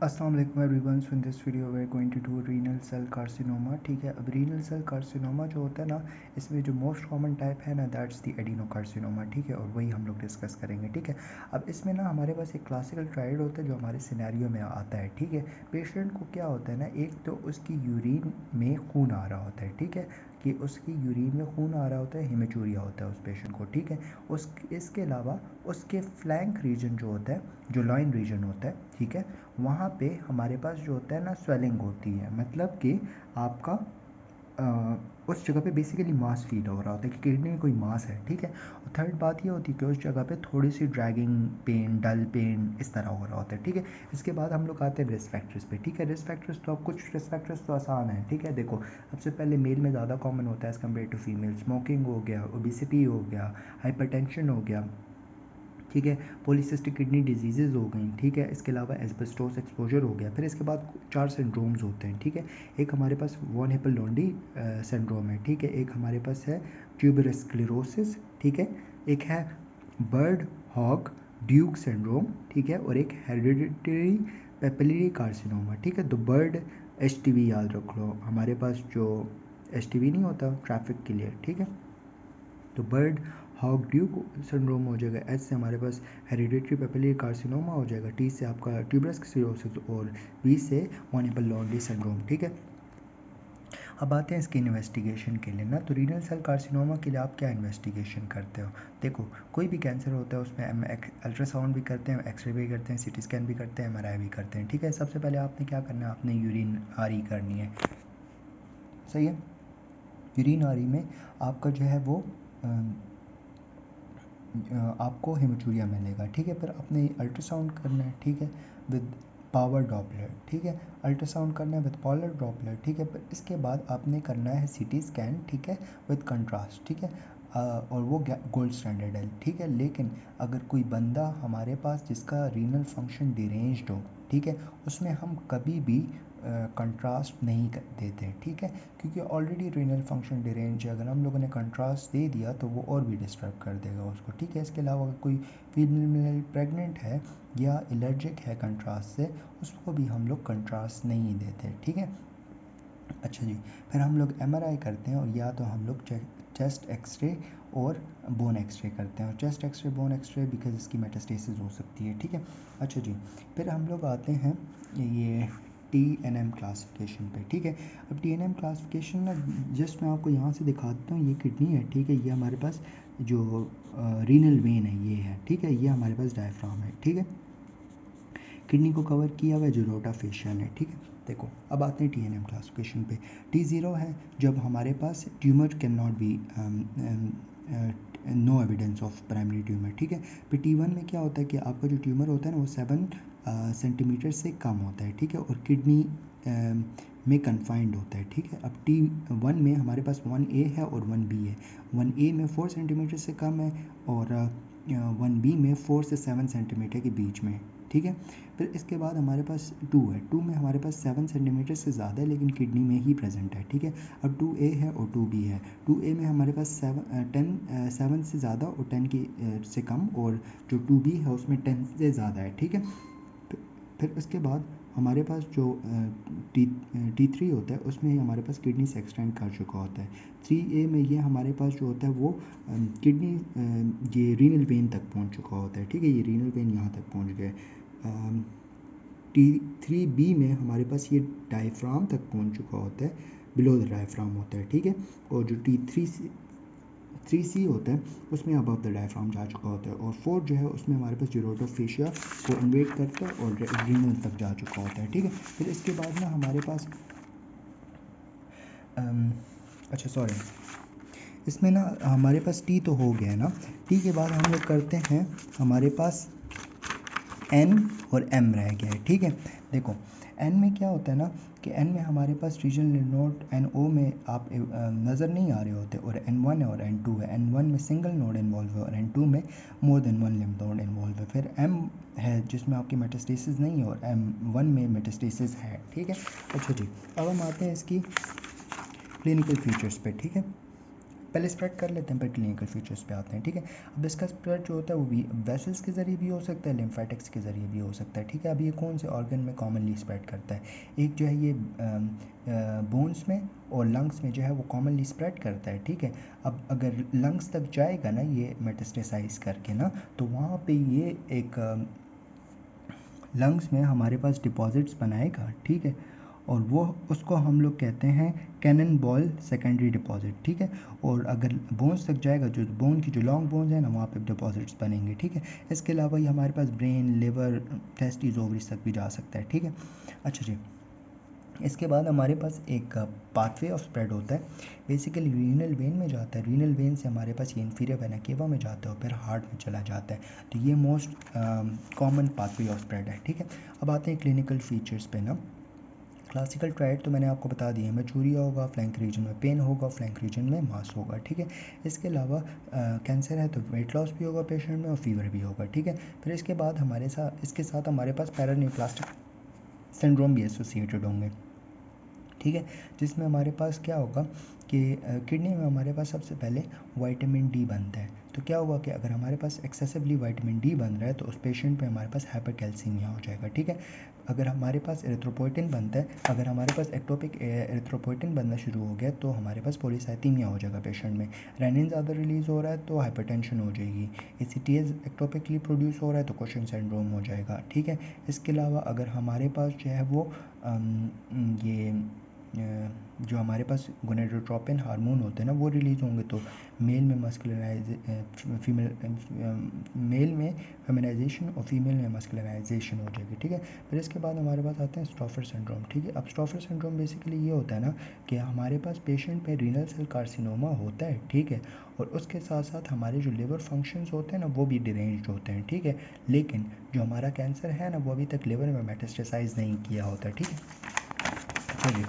अस्सलाम वालेकुम everyone. So in this video we are going to do renal cell carcinoma. ठीक है, अब रीनल सेल कार्सिनोमा जो होता है ना, इसमें जो मोस्ट कॉमन टाइप है ना, दैट्स द एडिनोकार्सिनोमा। ठीक है, और वही हम लोग डिस्कस करेंगे। ठीक है, अब इसमें ना हमारे पास एक क्लासिकल ट्रायड होता है जो हमारे सिनेरियो में आता है। ठीक है, पेशेंट को क्या होता है ना, एक तो उसकी यूरिन में खून आ रहा होता है। ठीक है, कि उसकी यूरिन में खून आ रहा होता है, हेमेचूरिया होता है उस पेशेंट को। ठीक है, इसके अलावा उसके फ्लैंक रीजन जो होता है, जो लॉइन रीजन होता है, ठीक है, वहाँ पे हमारे पास जो होता है ना स्वेलिंग होती है। मतलब कि आपका उस जगह पे बेसिकली मास फील हो रहा होता है कि किडनी में कोई मास है। ठीक है, और थर्ड बात ये होती है कि उस जगह पे थोड़ी सी ड्रैगिंग पेन, डल पेन इस तरह हो रहा होता है। ठीक है, इसके बाद हम लोग आते हैं रिस्क फैक्टर्स पे। ठीक है, रिस्क फैक्टर्स तो अब कुछ रिस्क फैक्टर्स तो आसान है। ठीक है, देखो सबसे पहले मेल में ज़्यादा कॉमन होता है as compared to female. Smoking हो गया, ओबिसिटी हो गया, हाइपरटेंशन हो गया। ठीक है, पॉलीसिस्टिक किडनी डिजीज़ हो गई। ठीक है, इसके अलावा एस्बेस्टोस एक्सपोजर हो गया। फिर इसके बाद 4 सिंड्रोम्स होते हैं। ठीक है, एक हमारे पास वॉन हिप्पल-लॉन्डी सिंड्रोम है। ठीक है, एक हमारे पास है ट्यूबरस स्क्लेरोसिस। ठीक है, एक है बर्ड हॉग ड्यूक सिंड्रोम। ठीक है, और एक हेरिडिटरी पेपिलरी कार्सिनोमा। ठीक है, तो बर्ड HTV याद रख लो, हमारे पास जो HTV नहीं होता ट्रैफिक के लिए। ठीक है, तो बर्ड हॉग ड्यूक सिंड्रोम हो जाएगा। एच से हमारे पास हेरिडिटरी पेपिलरी कार्सिनोमा हो जाएगा। टी से आपका ट्यूबरस स्क्लेरोसिस और बी से वॉन हिप्पल-लॉन्डी सिंड्रोम। ठीक है, अब आते हैं इसकी इन्वेस्टिगेशन के लिए ना। तो रीनल सेल कार्सिनोमा के लिए आप क्या इन्वेस्टिगेशन करते हो? देखो कोई भी कैंसर होता है उसमें हम अल्ट्रासाउंड भी करते हैं, एक्सरे भी करते हैं, CT स्कैन भी करते हैं, MRI भी करते हैं। ठीक है, सबसे पहले आपने क्या करना है, आपने यूरिन आरी करनी है। सही है, यूरिन आरी में आपका जो है वो आपको हेमेचूरिया मिलेगा। ठीक है, फिर आपने अल्ट्रासाउंड करना है। ठीक है, विद पावर डॉपलर। ठीक है, अल्ट्रासाउंड करना है विद पावर डॉपलर। ठीक है, फिर इसके बाद आपने करना है CT स्कैन। ठीक है, विद कंट्रास्ट। ठीक है, और वो गोल्ड स्टैंडर्ड है। ठीक है, लेकिन अगर कोई बंदा हमारे पास जिसका रीनल फंक्शन डिरेंज्ड हो, ठीक है, उसमें हम कभी भी कंट्रास्ट नहीं देते। ठीक है, क्योंकि ऑलरेडी रीनल फंक्शन डिरेंज है, अगर हम लोगों ने कंट्रास्ट दे दिया तो वो और भी डिस्टर्ब कर देगा उसको। ठीक है, इसके अलावा अगर कोई फीमेल प्रेग्नेंट है या एलर्जिक है कंट्रास्ट से, उसको भी हम लोग कंट्रास्ट नहीं देते। ठीक है, अच्छा जी, फिर हम लोग MRI करते हैं, और या तो हम लोग चेस्ट एक्सरे और बोन एक्सरे करते हैं। और chest X ray, bone X ray because इसकी मेटास्टेसिस हो सकती है। ठीक है, अच्छा जी, फिर हम लोग आते हैं ये TNM क्लासिफिकेशन पे। ठीक है, अब TNM क्लासिफिकेशन ना, जस्ट मैं आपको यहाँ से दिखाता हूँ। ये किडनी है। ठीक है, ये हमारे पास जो रीनल वेन है ये है। ठीक है, ये हमारे पास डायफ्राम है। ठीक है, किडनी को कवर किया हुआ है जो रोटाफेशियल है। ठीक है, देखो अब आते हैं TNM क्लासिफिकेशन पे। T0 है जब हमारे पास tumour can not be no evidence of primary tumour. ठीक है, फिर T1 में क्या होता है कि आपका जो ट्यूमर होता है ना वो 7 सेंटीमीटर से कम होता है। ठीक है, और किडनी में कन्फाइंड होता है। ठीक है, अब T1 में हमारे पास 1A है और 1B है। 1A में 4 सेंटीमीटर से कम है, और 1B में 4 से 7 सेंटीमीटर के बीच में। ठीक है, फिर इसके बाद हमारे पास 2 है। 2 में हमारे पास 7 सेंटीमीटर से ज़्यादा है लेकिन किडनी में ही प्रेजेंट है। ठीक है, अब 2A है और 2B है। 2A में हमारे पास 7 से ज़्यादा और 10 की से कम, और जो 2B है उसमें 10 से ज़्यादा है। ठीक है, फिर इसके बाद हमारे पास जो T3 होता है उसमें हमारे पास किडनी से एक्सटेंड कर चुका होता है। 3A में ये हमारे पास जो होता है वो किडनी ये रीनल वेन तक पहुंच चुका होता है। ठीक है, ये रीनल वेन यहाँ तक पहुंच गया है। T3B में हमारे पास ये डायफ्राम तक पहुंच चुका होता है, बिलो द डायफ्राम होता है। ठीक है, और जो T3C होता है उसमें अबव द डायफ्राम जा चुका होता है, और 4 जो है उसमें हमारे पास रोटाफेशिया को इन्वेट करता है और रीनल तक जा चुका होता है। ठीक है, फिर इसके बाद ना हमारे पास अच्छा सॉरी, इसमें ना हमारे पास T तो हो गया है ना। T के बाद हम लोग करते हैं, हमारे पास N और M रह गया है। ठीक है, देखो N में क्या होता है ना कि N में हमारे पास रीजनल नोड NO में आप नज़र नहीं आ रहे होते, और N1 है और N2 है। N1 में सिंगल नोड इन्वॉल्व है और N2 में more than 1 lymph node involve है। फिर M है जिसमें आपकी मेटास्टेसिस नहीं है, और M1 में मेटास्टेसिस है। ठीक है, अच्छा जी, अब हम आते हैं इसकी क्लिनिकल फीचर्स पे। ठीक है, पहले स्प्रेड कर लेते हैं, फिर क्लिनिकल फीचर्स पे आते हैं, ठीक है। अब इसका स्प्रेड जो होता है वो भी वेसल्स के ज़रिए भी हो सकता है, लिम्फेटिक्स के ज़रिए भी हो सकता है, ठीक है। अब ये कौन से ऑर्गन में कॉमनली स्प्रेड करता है? एक जो है ये बोन्स में और लंग्स में जो है वो कॉमनली स्प्रेड करता है, ठीक है। अब अगर लंग्स तक जाएगा ना ये मेटास्टेसाइज करके ना, तो वहाँ पे ये एक लंग्स में हमारे पास डिपॉजिट्स बनाएगा, ठीक है, और वो उसको हम लोग कहते हैं कैनन बॉल सेकेंडरी डिपॉजिट, ठीक है। और अगर बोन्स तक जाएगा, जो बोन की जो लॉन्ग बोन्स है ना, वहाँ पे डिपॉजिट्स बनेंगे, ठीक है। इसके अलावा ये हमारे पास ब्रेन, लिवर, टेस्टिस, ओवरीज तक भी जा सकता है, ठीक है। अच्छा जी, इसके बाद हमारे पास एक पाथवे ऑफ स्प्रेड होता है, बेसिकली रीनल वेन में जाता है, रीनल वेन से हमारे पास ये इन्फीरियर वेना केवा में जाता है और फिर हार्ट में चला जाता है। तो ये most common pathway of spread है, ठीक है। अब आते हैं क्लिनिकल फीचर्स पे ना। क्लासिकल ट्राइड तो मैंने आपको बता दिया, मैचूरिया होगा, फ्लैंक रीजन में पेन होगा, फ्लैंक रीजन में मास होगा, ठीक है। इसके अलावा कैंसर है तो वेट लॉस भी होगा पेशेंट में और फीवर भी होगा, ठीक है। फिर इसके बाद इसके साथ हमारे पास पैरान्यूप्लास्टिक सिंड्रोम भी एसोसिएटेड होंगे, ठीक है, जिसमें हमारे पास क्या होगा कि किडनी में हमारे पास सबसे पहले विटामिन डी बनता है। तो क्या होगा कि अगर हमारे पास एक्सेसिवली विटामिन डी बन रहा है तो उस पेशेंट पे हमारे पास हाइपरकैल्सीमिया हो जाएगा, ठीक है। अगर हमारे पास एरिथ्रोपोइटिन बनता है, अगर हमारे पास एक्टोपिक एरिथ्रोपोइटिन बनना शुरू हो गया तो हमारे पास पॉलीसाइथीमिया हो जाएगा पेशेंट में। रेनिन ज़्यादा रिलीज़ हो रहा है तो हाइपरटेंशन हो जाएगी। एसीटीएस एक्टोपिकली प्रोड्यूस हो रहा है तो कुशन सिंड्रोम हो जाएगा, ठीक है। इसके अलावा अगर हमारे पास जो है वो ये जो हमारे पास गोनेडोट्रोपिन हार्मोन होते हैं ना, वो रिलीज़ होंगे तो मेल में फेमिनाइजेशन और फीमेल में मस्कुलराइजेशन हो जाएगी, ठीक है। फिर इसके बाद हमारे पास आते हैं स्टॉफर सिंड्रोम, ठीक है। अब स्टॉफर सिंड्रोम बेसिकली ये होता है ना कि हमारे पास पेशेंट में रीनल सेल कार्सिनोमा होता है, ठीक है, और उसके साथ साथ हमारे जो लिवर फंक्शंस होते हैं ना वो भी डिरेंज्ड होते हैं, ठीक है। लेकिन जो हमारा कैंसर है ना वो अभी तक लिवर में मेटास्टेसाइज नहीं किया होता, ठीक है। चलिए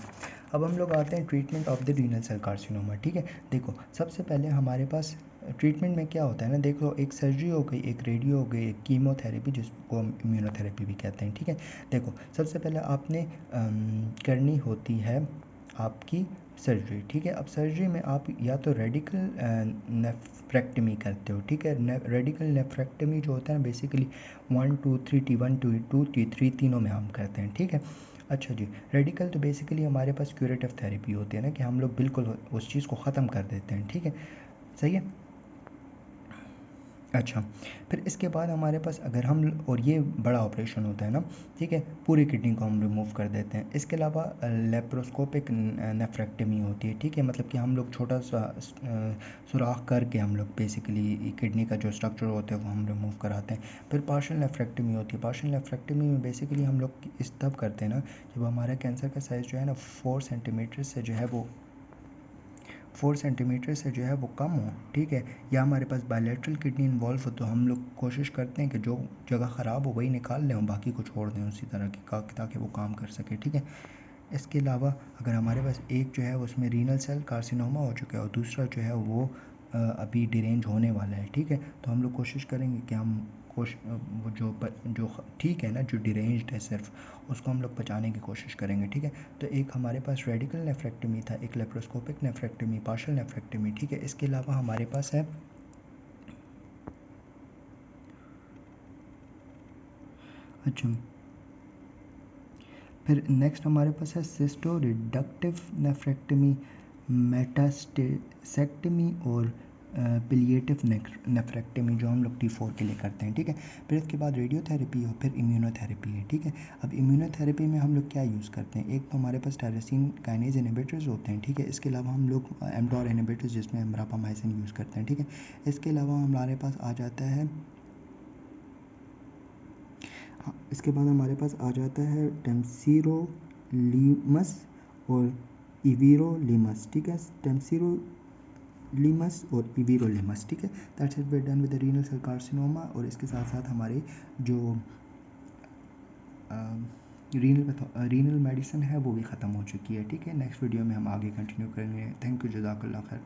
अब हम लोग आते हैं treatment of the renal cell carcinoma, ठीक है। देखो सबसे पहले हमारे पास ट्रीटमेंट में क्या होता है ना, देखो एक सर्जरी हो गई, एक रेडियो हो गई, एक कीमोथेरेपी जिसको हम इम्यूनोथेरेपी भी कहते हैं, ठीक है। देखो सबसे पहले आपने करनी होती है आपकी सर्जरी, ठीक है। अब सर्जरी में आप या तो रेडिकल नेफ्रेक्टमी करते हो, ठीक है। रेडिकल नेफ्रेक्टमी जो होता है ना बेसिकली 1 2 3 T1 T2 T3 तीनों में हम करते हैं, ठीक है। अच्छा जी, रेडिकल तो बेसिकली हमारे पास क्यूरेटिव थेरेपी होती है ना कि हम लोग बिल्कुल उस चीज़ को ख़त्म कर देते हैं, ठीक है, सही है। अच्छा, फिर इसके बाद हमारे पास अगर हम, और ये बड़ा ऑपरेशन होता है ना, ठीक है, पूरी किडनी को हम रिमूव कर देते हैं। इसके अलावा लेप्रोस्कोपिक नेफ्रेक्टमी होती है, ठीक है, मतलब कि हम लोग छोटा सा सुराख करके हम लोग बेसिकली किडनी का जो स्ट्रक्चर होता है वो हम रिमूव कराते हैं। फिर पार्शियल नेफ्रेक्टमी होती है। पार्शियल नेफ्रेक्टमी में बेसिकली हम लोग इस तब करते हैं ना जब हमारा कैंसर का साइज़ जो है ना 4 सेंटीमीटर से जो है वो 4 सेंटीमीटर से जो है वो कम हो, ठीक है, या हमारे पास बायलैटरल किडनी इन्वॉल्व हो तो हम लोग कोशिश करते हैं कि जो जगह ख़राब हो वही निकाल लें और बाकी को छोड़ दें उसी तरह की ताकि वो काम कर सके, ठीक है। इसके अलावा अगर हमारे पास एक जो है उसमें रीनल सेल कार्सिनोमा हो चुका है और दूसरा जो है वो अभी डिरेंज होने वाला है, ठीक है, तो हम लोग कोशिश करेंगे कि हम वो जो ठीक है ना, जो डिरेंज्ड है सिर्फ उसको हम लोग बचाने की कोशिश करेंगे, ठीक है। तो एक हमारे पास रेडिकल नेफ्रेक्टमी था, एक लेप्रोस्कोपिक नेफ्रेक्टमी, पार्शियल नेफ्रेक्टमी, ठीक है। इसके अलावा हमारे पास है अच्छा, फिर नेक्स्ट हमारे पास है सिस्टो रिडक्टिव नेफ्रेक्टमी, मेटास्टेसेक्टमी और पिलिएटिव नेफ्रेक्टमी जो हम लोग T4 के लिए करते हैं, ठीक है। फिर इसके बाद रेडियोथेरेपी और फिर इम्यूनोथेरेपी है, ठीक है। अब इम्यूनोथेरेपी में हम लोग क्या यूज़ करते हैं, एक तो हमारे पास टायरोसिन काइनेज इनहिबिटर्स होते हैं, ठीक है। इसके अलावा हम लोग एमडोर इनहिबिटर्स जिसमें हम रापामाइसिन यूज़ करते हैं, ठीक है। इसके अलावा हमारे पास आ जाता है इसके बाद हमारे पास आ जाता है टेम्सिरोलीमस और इवीरोलीमस, ठीक है, टेम्सिरोलीमस और इवीरोलीमस, ठीक है। That's it, we done with the renal cell carcinoma. और इसके साथ साथ हमारी जो रीनल मेडिसिन है वो भी ख़त्म हो चुकी है, ठीक है। नेक्स्ट वीडियो में हम आगे कंटिन्यू करेंगे। थैंक यू, जज़ाकल्लाह खैर।